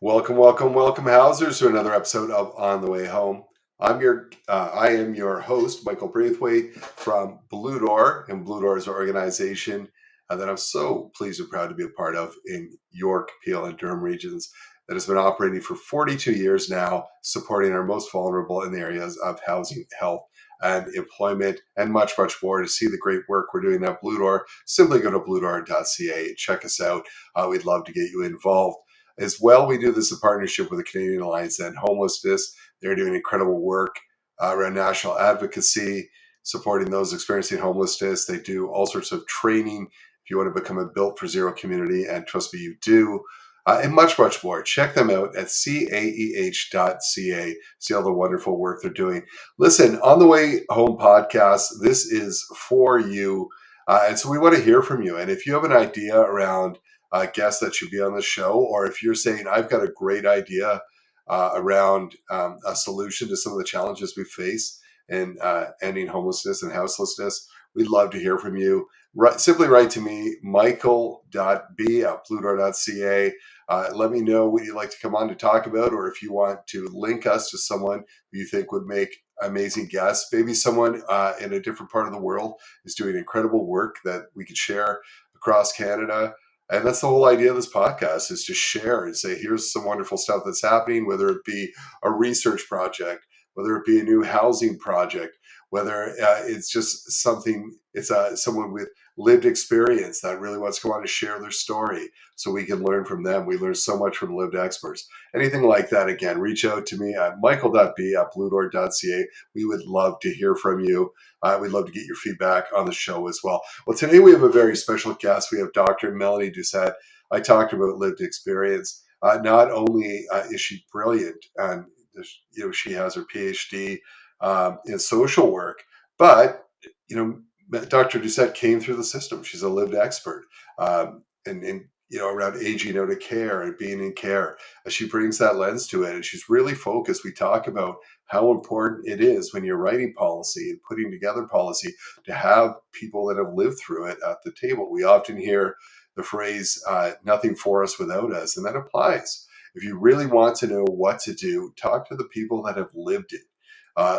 Welcome, Housers, to another episode of On the Way Home. I am your host, Michael Braithwaite from Blue Door, and Blue Door is an organization that I'm so pleased and proud to be a part of in York, Peel, and Durham regions that has been operating for 42 years now, supporting our most vulnerable in the areas of housing, health, and employment, and much more. To see the great work we're doing at Blue Door, simply go to bluedoor.ca. Check us out. We'd love to get you involved. As well, we do this in partnership with the Canadian Alliance to End Homelessness. They're doing incredible work around national advocacy, supporting those experiencing homelessness. They do all sorts of training if you want to become a Built for Zero community, and trust me, you do. And much more. Check them out at caeh.ca. See all the wonderful work they're doing. Listen, On the Way Home podcast, this is for you. And so we want to hear from you. And if you have an idea around guests that should be on the show, or if you're saying, I've got a great idea around a solution to some of the challenges we face in ending homelessness and houselessness, we'd love to hear from you. Simply write to me, michael.b@bluedoor.ca. Let me know what you'd like to come on to talk about, or if you want to link us to someone who you think would make amazing guests. Maybe someone in a different part of the world is doing incredible work that we could share across Canada. And that's the whole idea of this podcast, is to share and say, here's some wonderful stuff that's happening, whether it be a research project, whether it be a new housing project, whether it's just something, it's someone with lived experience that really wants to go on to share their story so we can learn from them. We learn so much from lived experts. Anything like that, again, reach out to me at michael.b@bluedoor.ca. We would love to hear from you. We'd love to get your feedback on the show as well. Well, today we have a very special guest. We have Dr. Melanie Doucet. I talked about lived experience. Not only is she brilliant, and she has her PhD in social work, but Dr. Doucet came through the system. She's a lived expert, and around aging out of care and being in care. She brings that lens to it, and she's really focused. We talk about how important it is when you're writing policy and putting together policy to have people that have lived through it at the table. We often hear the phrase, nothing for us without us, and that applies. If you really want to know what to do, talk to the people that have lived it,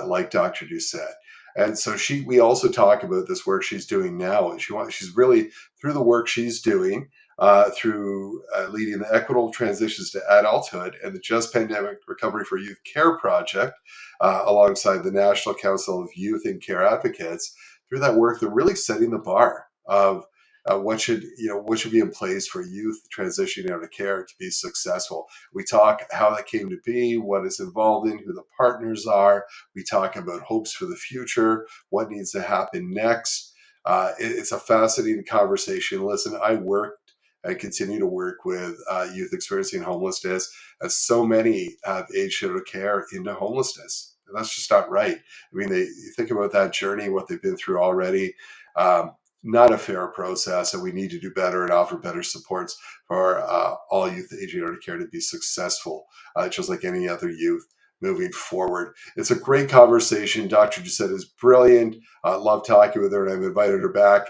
like Dr. Doucet. And so we also talk about this work she's doing now. And she's really, through the work she's doing, through leading the Equitable Transitions to Adulthood and the Just Pandemic Recovery for Youth Care Project, alongside the National Council of Youth and Care Advocates. Through that work, they're really setting the bar of what should be in place for youth transitioning out of care to be successful. We talk how that came to be, what it's involved in, who the partners are. We talk about hopes for the future, what needs to happen next. It's a fascinating conversation. Listen, I worked and continue to work with youth experiencing homelessness, as so many have aged out of care into homelessness. And that's just not right. I mean, you think about that journey, what they've been through already. Not a fair process, and we need to do better and offer better supports for all youth aging out of care to be successful, just like any other youth moving forward. It's a great conversation. Dr. Doucet is brilliant. Love talking with her, and I've invited her back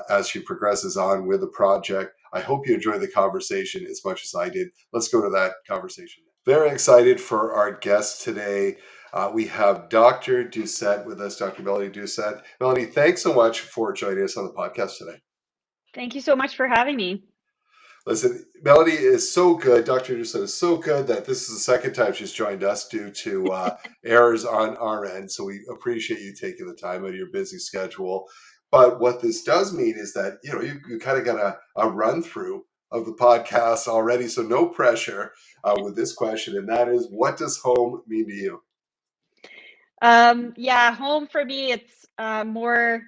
as she progresses on with the project. I hope you enjoy the conversation as much as I did. Let's go to that conversation. Very excited for our guest today. We have Dr. Doucet with us, Dr. Melanie Doucet. Melanie, thanks so much for joining us on the podcast today. Thank you so much for having me. Listen, Melanie is so good. Dr. Doucet is so good that this is the second time she's joined us due to errors on our end. So we appreciate you taking the time out of your busy schedule. But what this does mean is that, you kind of got a run through of the podcast already. So no pressure with this question. And that is, what does home mean to you? Home for me, it's more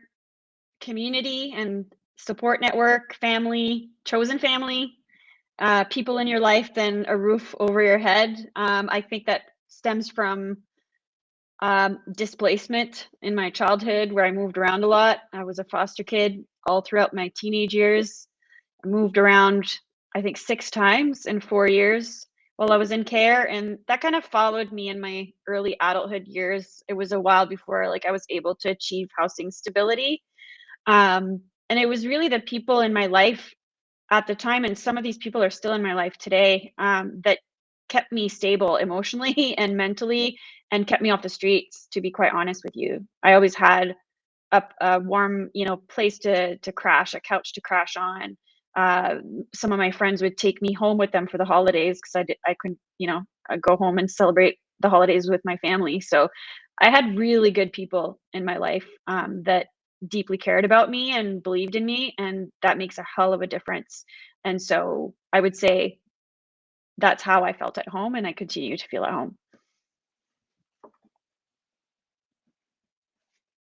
community and support network, family, chosen family, people in your life than a roof over your head. I think that stems from displacement in my childhood, where I moved around a lot. I was a foster kid all throughout my teenage years. I moved around, I think, 6 times in 4 years while I was in care, and that kind of followed me in my early adulthood years. It was a while before I was able to achieve housing stability. And it was really the people in my life at the time, and some of these people are still in my life today, that kept me stable emotionally and mentally, and kept me off the streets, to be quite honest with you. I always had a warm, place to crash, a couch to crash on. Uh, some of my friends would take me home with them for the holidays because I couldn't, go home and celebrate the holidays with my family. So I had really good people in my life that deeply cared about me and believed in me, and that makes a hell of a difference. And so I would say that's how I felt at home, and I continue to feel at home.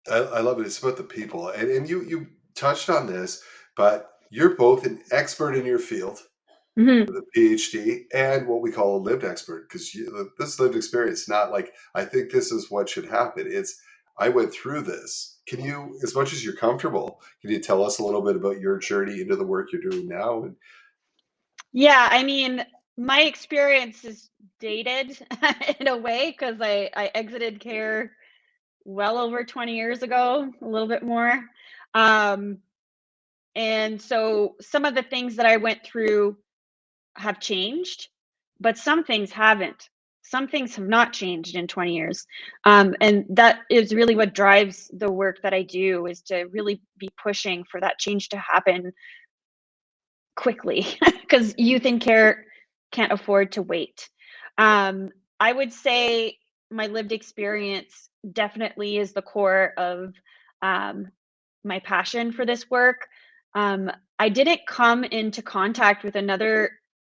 I love it. It's about the people, and you touched on this, but you're both an expert in your field Mhm. with a PhD and what we call a lived expert because this lived experience, not like I think this is what should happen. It's I went through this. Can you, as much as you're comfortable, can you tell us a little bit about your journey into the work you're doing now? And Yeah, I mean, my experience is dated in a way because I exited care well over 20 years ago, a little bit more. Um, and so some of the things that I went through have changed, but some things haven't. Some things have not changed in 20 years. And that is really what drives the work that I do, is to really be pushing for that change to happen quickly because youth in care can't afford to wait. Um, I would say my lived experience definitely is the core of um, my passion for this work. I didn't come into contact with another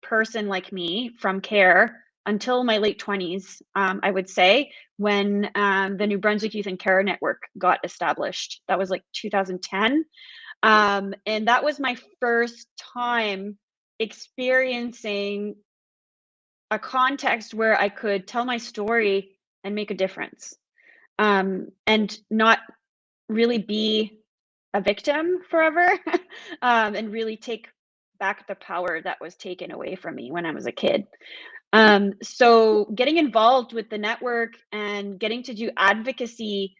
person like me from care until my late 20s, I would say, when the New Brunswick Youth and Care Network got established. That was like 2010. And that was my first time experiencing a context where I could tell my story and make a difference, and not really be a victim forever, and really take back the power that was taken away from me when I was a kid. So getting involved with the network and getting to do advocacy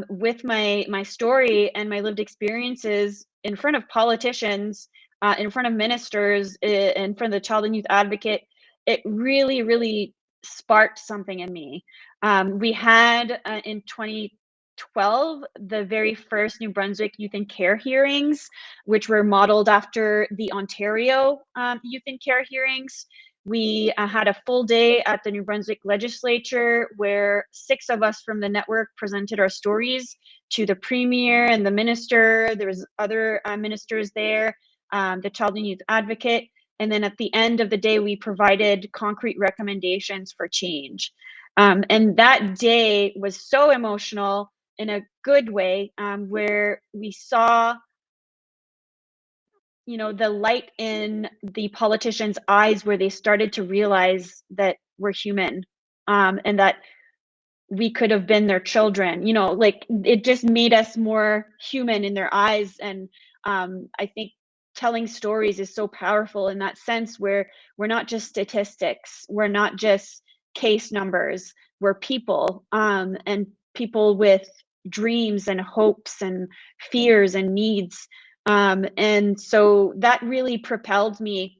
with my story and my lived experiences in front of politicians, in front of ministers, in front of the child and youth advocate, it really, really sparked something in me. We had in 2012 the very first New Brunswick Youth and Care hearings, which were modeled after the Ontario Youth and Care hearings. We had a full day at the New Brunswick legislature where 6 of us from the network presented our stories to the premier and the minister. There was other ministers there, the child and youth advocate. And then at the end of the day, we provided concrete recommendations for change. And that day was so emotional in a good way, where we saw, the light in the politicians' eyes, where they started to realize that we're human, and that we could have been their children. Like, it just made us more human in their eyes. And I think telling stories is so powerful in that sense, where we're not just statistics, we're not just case numbers, we're people, and people with dreams and hopes and fears and needs. And so that really propelled me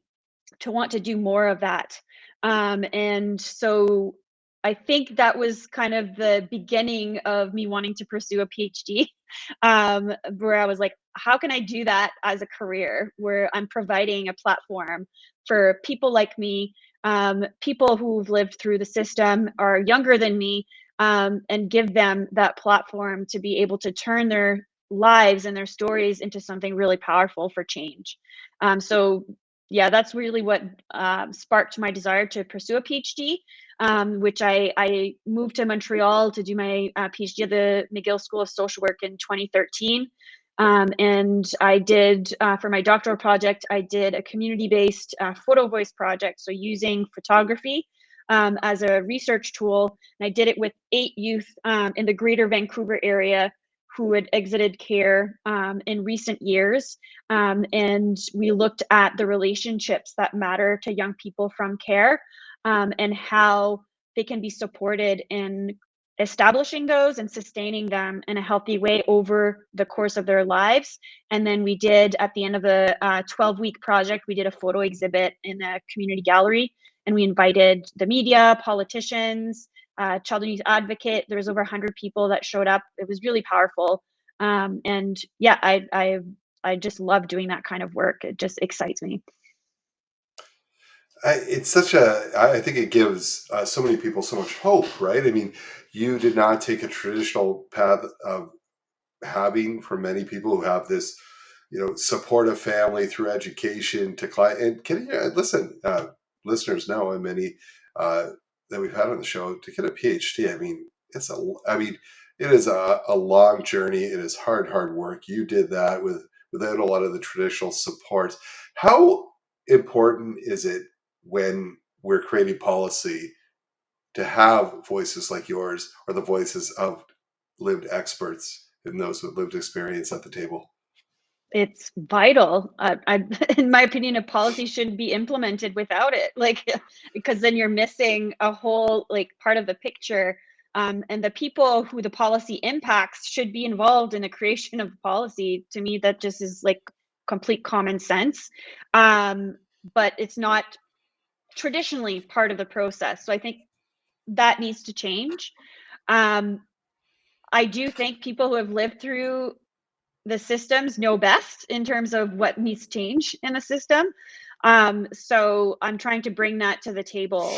to want to do more of that. And so I think that was kind of the beginning of me wanting to pursue a PhD, where I was like, how can I do that as a career where I'm providing a platform for people like me, people who've lived through the system, are younger than me, and give them that platform to be able to turn their lives and their stories into something really powerful for change. So yeah, that's really what sparked my desire to pursue a PhD, which I moved to Montreal to do my PhD at the McGill School of Social Work in 2013. And I did, for my doctoral project, I did a community-based photo voice project, so using photography as a research tool. And I did it with 8 youth in the greater Vancouver area who had exited care in recent years. And we looked at the relationships that matter to young people from care, and how they can be supported in establishing those and sustaining them in a healthy way over the course of their lives. And then we did, at the end of the 12-week project, we did a photo exhibit in a community gallery. and we invited the media, politicians, child and youth advocate. There was over 100 people that showed up. It was really powerful. And yeah, I just love doing that kind of work. It just excites me. It's such a, I think it gives so many people so much hope, right? I mean, you did not take a traditional path of having, for many people who have this, supportive family through education to client. And can you listen, listeners know, and many that we've had on the show, to get a PhD. I mean, I mean, it is a long journey. It is hard work. You did that without a lot of the traditional support. How important is it when we're creating policy to have voices like yours or the voices of lived experts and those with lived experience at the table? It's vital. In my opinion, a policy shouldn't be implemented without it. Like, because then you're missing a whole like part of the picture. And the people who the policy impacts should be involved in the creation of the policy. To me, that just is like complete common sense. Um, but it's not traditionally part of the process. So I think that needs to change. Um, I do think people who have lived through the systems know best in terms of what needs to change in the system. So I'm trying to bring that to the table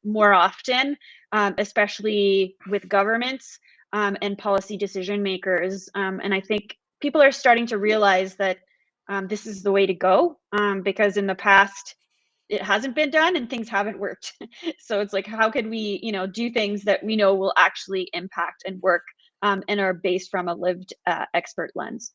more often, especially with governments and policy decision makers. And I think people are starting to realize that this is the way to go because in the past, it hasn't been done and things haven't worked. So it's like, how can we, do things that we know will actually impact and work and are based from a lived expert lens.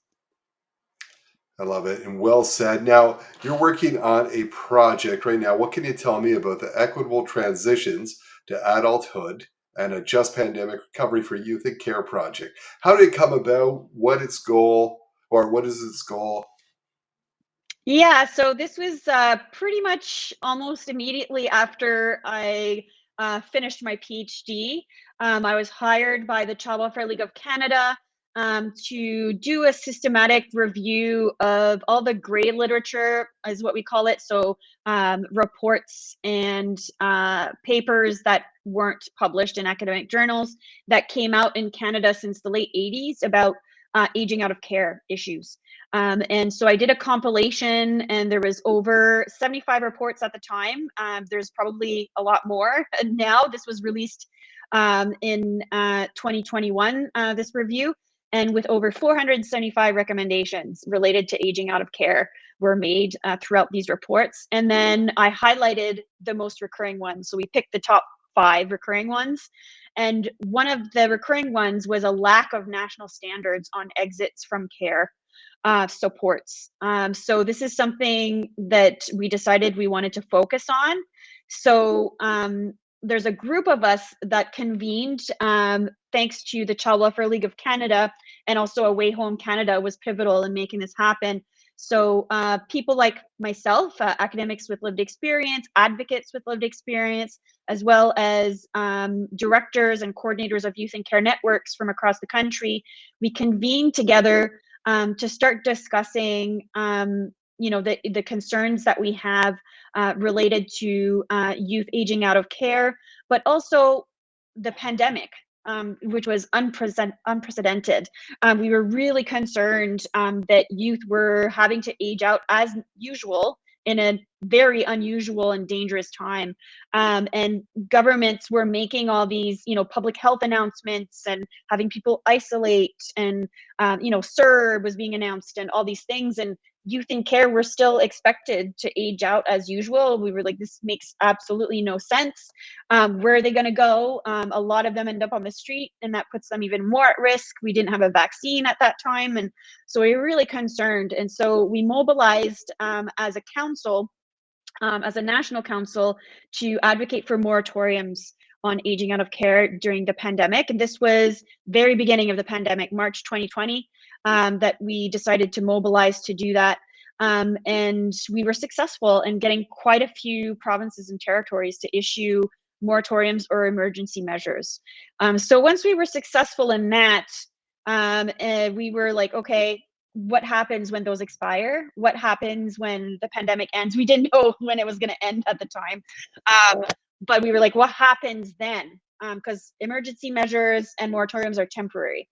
I love it and well said. Now, you're working on a project right now. What can you tell me about the Equitable Transitions to Adulthood and a Just Pandemic Recovery for Youth and Care project? How did it come about? What is its goal? Yeah, so this was pretty much almost immediately after I finished my PhD. I was hired by the Child Welfare League of Canada to do a systematic review of all the gray literature, is what we call it. So reports and papers that weren't published in academic journals that came out in Canada since the late 80s about aging out of care issues. And so I did a compilation, and there was over 75 reports at the time. There's probably a lot more now. This was released in 2021, this review, and with over 475 recommendations related to aging out of care were made throughout these reports. And then I highlighted the most recurring ones. So we picked the top 5 recurring ones. And one of the recurring ones was a lack of national standards on exits from care supports. So this is something that we decided we wanted to focus on. So there's a group of us that convened thanks to the Child Welfare League of Canada, and also Away Home Canada was pivotal in making this happen. So people like myself, academics with lived experience, advocates with lived experience, as well as directors and coordinators of youth and care networks from across the country, we convened together to start discussing, the concerns that we have related to youth aging out of care, but also the pandemic, which was unprecedented. We were really concerned that youth were having to age out as usual in a very unusual and dangerous time. And governments were making all these, public health announcements and having people isolate, and, CERB was being announced and all these things. And youth in care were still expected to age out as usual. We were like, this makes absolutely no sense. Where are they going to go? A lot of them end up on the street, and that puts them even more at risk. We didn't have a vaccine at that time. And so we were really concerned. And so we mobilized as a council, as a national council, to advocate for moratoriums on aging out of care during the pandemic. And this was very beginning of the pandemic, March 2020, that we decided to mobilize to do that. And we were successful in getting quite a few provinces and territories to issue moratoriums or emergency measures. So once we were successful in that, we were like, okay, what happens when those expire? What happens when the pandemic ends? We didn't know when it was going to end at the time. But we were like, what happens then? Because emergency measures and moratoriums are temporary.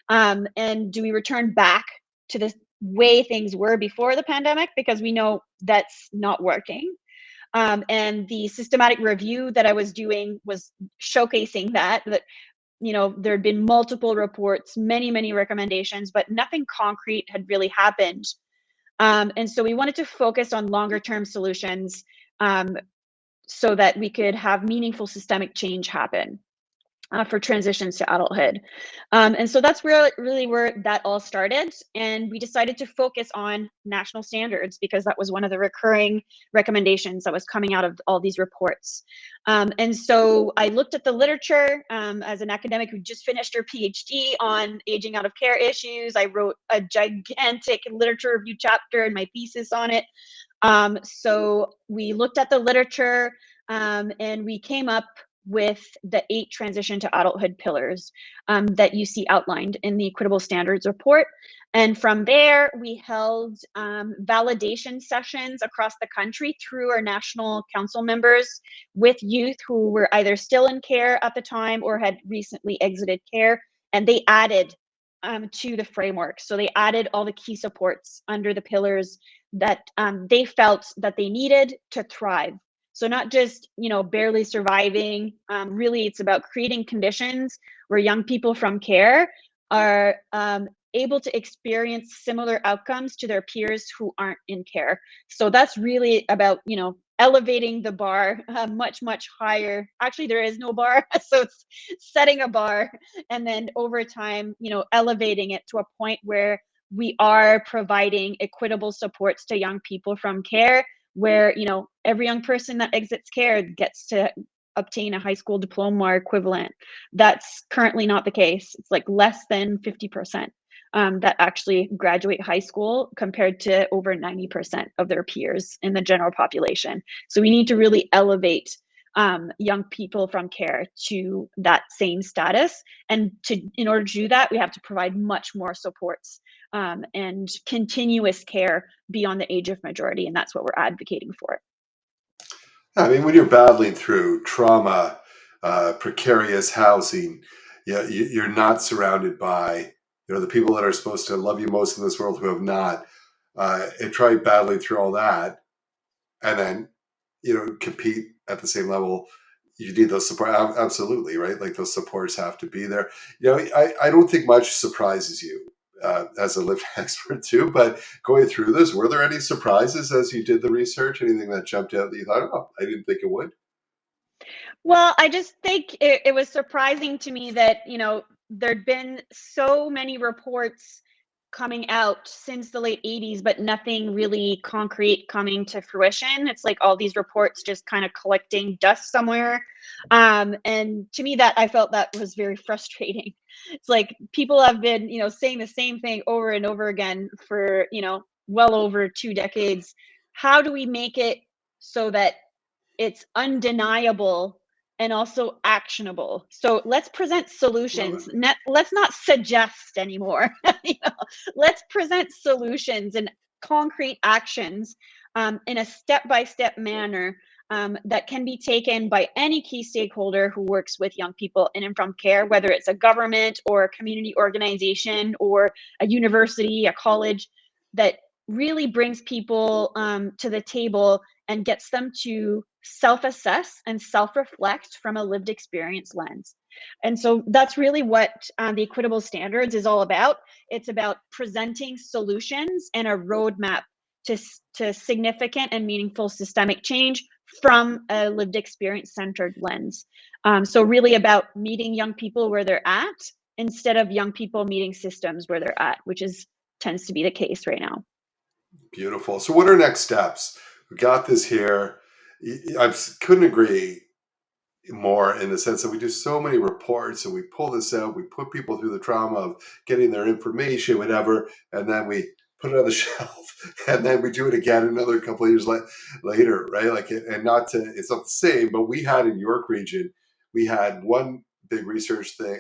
And do we return back to the way things were before the pandemic? Because we know that's not working. And the systematic review that I was doing was showcasing that there had been multiple reports, many recommendations, but nothing concrete had really happened. And so we wanted to focus on longer term solutions, so that we could have meaningful systemic change happen. For transitions to adulthood. And so that's really where that all started. And we decided to focus on national standards because that was one of the recurring recommendations that was coming out of all these reports. And so I looked at the literature as an academic who just finished her PhD on aging out of care issues. I wrote a gigantic literature review chapter and my thesis on it. So we looked at the literature and we came up with the 8 transition to adulthood pillars that you see outlined in the Equitable Standards report. And from there, we held validation sessions across the country through our national council members with youth who were either still in care at the time or had recently exited care. And they added to the framework. So they added all the key supports under the pillars that they felt that they needed to thrive. So not just, barely surviving. Really, it's about creating conditions where young people from care are able to experience similar outcomes to their peers who aren't in care. So that's really about, elevating the bar much higher. Actually, there is no bar. So it's setting a bar and then over time, elevating it to a point where we are providing equitable supports to young people from care where every young person that exits care gets to obtain a high school diploma or equivalent. That's currently not the case. It's like less than 50% that actually graduate high school compared to over 90% of their peers in the general population. So we need to really elevate young people from care to that same status. And in order to do that, we have to provide much more supports and continuous care beyond the age of majority. And that's what we're advocating for. I mean, when you're battling through trauma, precarious housing, you're not surrounded by the people that are supposed to love you most in this world who have not. And try battling through all that, and then compete at the same level. You need those support, absolutely, right? Like those supports have to be there. I don't think much surprises you as a lived expert too, but going through this, were there any surprises as you did the research? Anything that jumped out that you thought, oh, I didn't think it would? Well, I just think it was surprising to me that, there'd been so many reports coming out since the late 80s, but nothing really concrete coming to fruition. It's like all these reports just kind of collecting dust somewhere. And to me, that I felt that was very frustrating. It's like people have been, saying the same thing over and over again for, well over 2 decades. How do we make it so that it's undeniable and also actionable? So let's present Love it. solutions. Let's not suggest anymore. You know, let's present solutions and concrete actions in a step-by-step manner that can be taken by any key stakeholder who works with young people in and from care, whether it's a government or a community organization or a university, a college, that really brings people to the table and gets them to self-assess and self-reflect from a lived experience lens. And so that's really what the Equitable Standards is all about. It's about presenting solutions and a roadmap to significant and meaningful systemic change from a lived experience centered lens. So really about meeting young people where they're at instead of young people meeting systems where they're at, which tends to be the case right now. Beautiful. So, what are next steps? We got this here. I couldn't agree more in the sense that we do so many reports and we pull this out, we put people through the trauma of getting their information, whatever, and then we put it on the shelf and then we do it again another couple of years later, right? Like, and not to, it's not the same, but we had in York region, we had one big research thing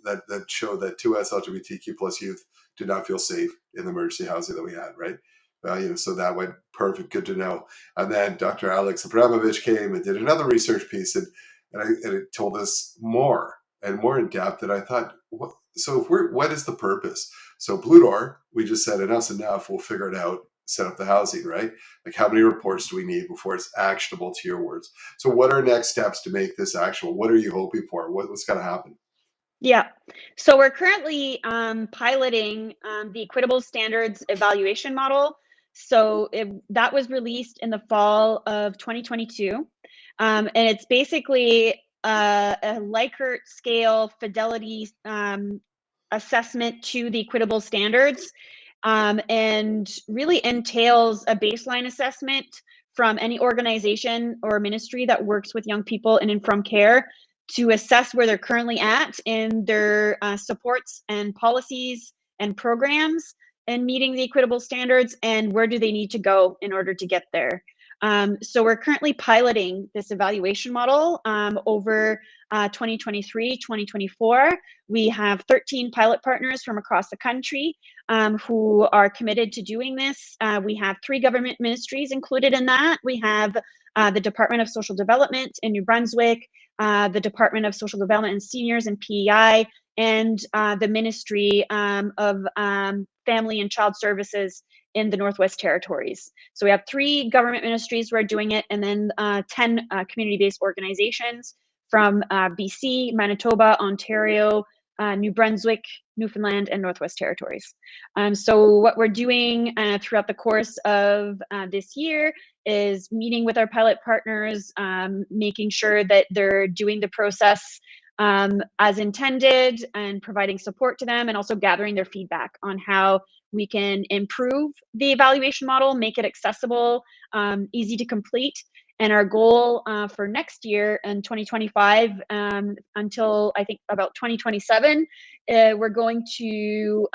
that showed that 2S LGBTQ plus youth did not feel safe in the emergency housing that we had, right? So that went perfect, good to know. And then Dr. Alex Abramovich came and did another research piece, and it told us more and more in depth. And I thought, so what is the purpose? So Blue Door, we just said enough's enough. We'll figure it out. Set up the housing, right? Like, how many reports do we need before it's actionable, to your words? So what are next steps to make this actual? What are you hoping for? What's going to happen? Yeah. So we're currently piloting the Equitable Standards evaluation model. So that was released in the fall of 2022. And it's basically a Likert scale fidelity assessment to the Equitable Standards, and really entails a baseline assessment from any organization or ministry that works with young people in and from care to assess where they're currently at in their supports and policies and programs and meeting the equitable standards, and where do they need to go in order to get there. So we're currently piloting this evaluation model over 2023, 2024. We have 13 pilot partners from across the country who are committed to doing this. We have 3 government ministries included in that. We have the Department of Social Development in New Brunswick, the Department of Social Development and Seniors in PEI, and the Ministry of Family and Child Services in the Northwest Territories. So we have 3 government ministries who are doing it, and then 10 community-based organizations from BC, Manitoba, Ontario, New Brunswick, Newfoundland, and Northwest Territories. So what we're doing throughout the course of this year is meeting with our pilot partners, making sure that they're doing the process as intended and providing support to them, and also gathering their feedback on how we can improve the evaluation model, make it accessible, easy to complete. And our goal for next year in 2025 until I think about 2027, we're going to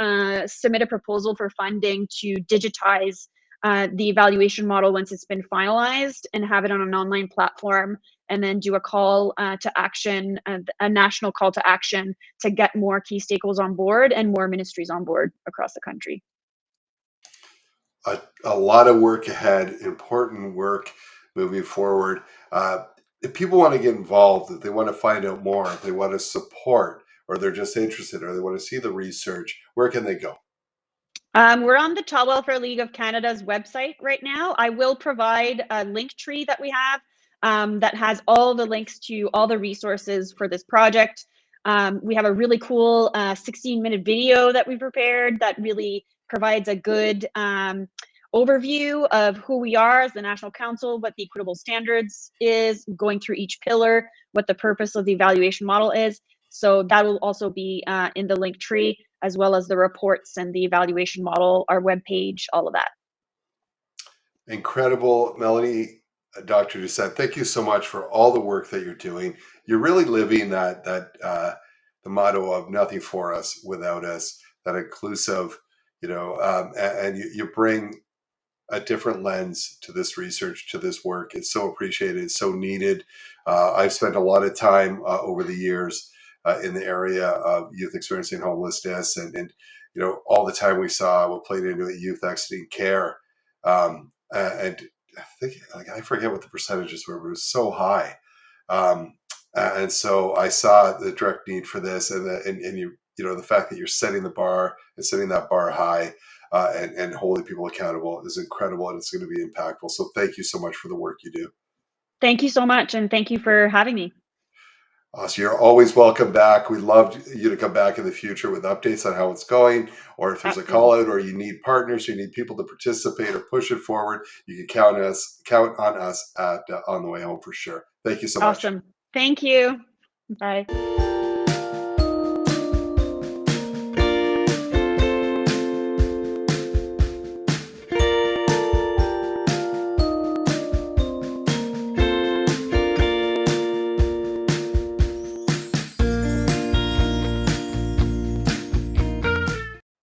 submit a proposal for funding to digitize the evaluation model once it's been finalized, and have it on an online platform, and then do a call to action, a national call to action to get more key stakeholders on board and more ministries on board across the country. A lot of work ahead, important work moving forward. If people want to get involved, if they want to find out more, if they want to support, or they're just interested, or they want to see the research, where can they go? We're on the Child Welfare League of Canada's website right now. I will provide a link tree that we have that has all the links to all the resources for this project. We have a really cool 16-minute video that we prepared that really provides a good overview of who we are as the National Council, what the Equitable Standards is, going through each pillar, what the purpose of the evaluation model is. So that will also be in the link tree, as well as the reports and the evaluation model, our webpage, all of that. Incredible, Melanie, Dr. Doucet. Thank you so much for all the work that you're doing. You're really living the motto of nothing for us without us, that inclusive, and you bring a different lens to this research, to this work. It's so appreciated. It's so needed. I've spent a lot of time over the years in the area of youth experiencing homelessness, and all the time we saw what played into it, youth exiting care, and I think, like, I forget what the percentages were, but it was so high. And so I saw the direct need for this, and the fact that you're setting the bar and setting that bar high, and holding people accountable is incredible, and it's going to be impactful. So thank you so much for the work you do. Thank you so much, and thank you for having me. So you're always welcome back. We'd love you to come back in the future with updates on how it's going, or if there's a call out, or you need partners, you need people to participate or push it forward, you can count on us on the way home for sure. Thank you so much. Awesome. Thank you. Bye.